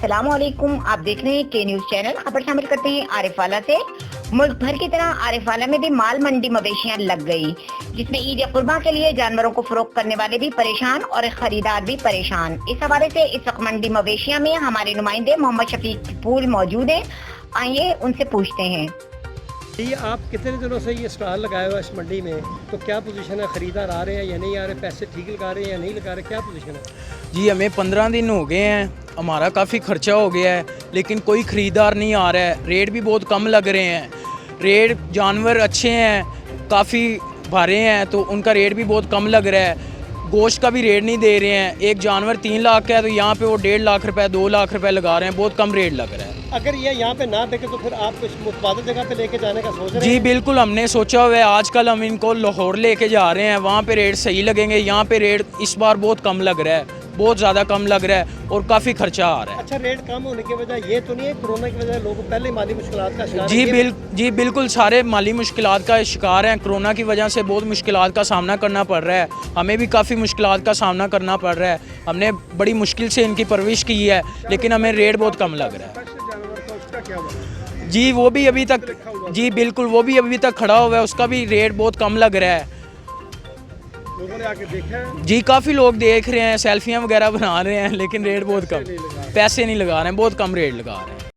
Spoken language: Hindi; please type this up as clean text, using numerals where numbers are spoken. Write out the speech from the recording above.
अस्सलामुअलैकुम। आप देख रहे हैं के न्यूज चैनल। खबर शामिल करते हैं आरिफवाला से। मुल्क भर की तरह आरिफवाला में भी माल मंडी मवेशियां लग गई, जिसमें ईद कुर्बान के लिए जानवरों को फरोख्त करने वाले भी परेशान और खरीदार भी परेशान। इस हवाले से इस वक्त मंडी मवेशियां में हमारे नुमाइंदे मोहम्मद शफीक फूल मौजूद हैं। आइए उनसे पूछते हैं। ये आप कितने दिनों से ये स्टॉल लगाया हुआ है इस मंडी में, तो क्या पोजीशन है? ख़रीदार आ रहे हैं या नहीं आ रहे? पैसे ठीक लगा रहे हैं या नहीं लगा रहे? क्या पोजीशन है? जी हमें 15 दिन हो गए हैं, हमारा काफ़ी खर्चा हो गया है, लेकिन कोई ख़रीदार नहीं आ रहा है। रेट भी बहुत कम लग रहे हैं। रेट जानवर अच्छे हैं, काफ़ी भारे हैं, तो उनका रेट भी बहुत कम लग रहा है। गोश्त का भी रेट नहीं दे रहे हैं। एक जानवर 3 लाख का है तो यहाँ पे वो 1.5 लाख रुपए 2 लाख रुपए लगा रहे हैं। बहुत कम रेट लग रहा है। अगर ये यहाँ पे ना बिके तो फिर आप कुछ मुतबादल जगह पे लेके जाने का सोच रहे हैं? जी बिल्कुल, हमने सोचा हुआ है। आजकल हम इनको लाहौर लेके जा रहे हैं, वहाँ पे रेट सही लगेंगे। यहाँ पे रेट इस बार बहुत कम लग रहा है, बहुत ज़्यादा कम लग रहा है और काफ़ी खर्चा आ रहा है। अच्छा, रेट कम होने की वजह ये तो नहीं है कोरोना की वजह लोग पहले माली मुश्किलात का शिकार जी बिल्कुल सारे माली मुश्किलात का शिकार हैं। कोरोना की वजह से बहुत मुश्किलात का सामना करना पड़ रहा है। हमें भी काफ़ी मुश्किलात का सामना करना पड़ रहा है। हमने बड़ी मुश्किल से इनकी परवरिश की है, लेकिन हमें रेट बहुत कम लग रहा है। जी वो भी अभी तक, जी बिल्कुल वो भी अभी तक खड़ा हुआ है, उसका भी रेट बहुत कम लग रहा है। लोगों ने आके देखा है? जी काफ़ी लोग देख रहे हैं, सेल्फियाँ वगैरह बना रहे हैं, लेकिन रेट बहुत कम, पैसे नहीं लगा रहे हैं, बहुत कम रेट लगा रहे हैं।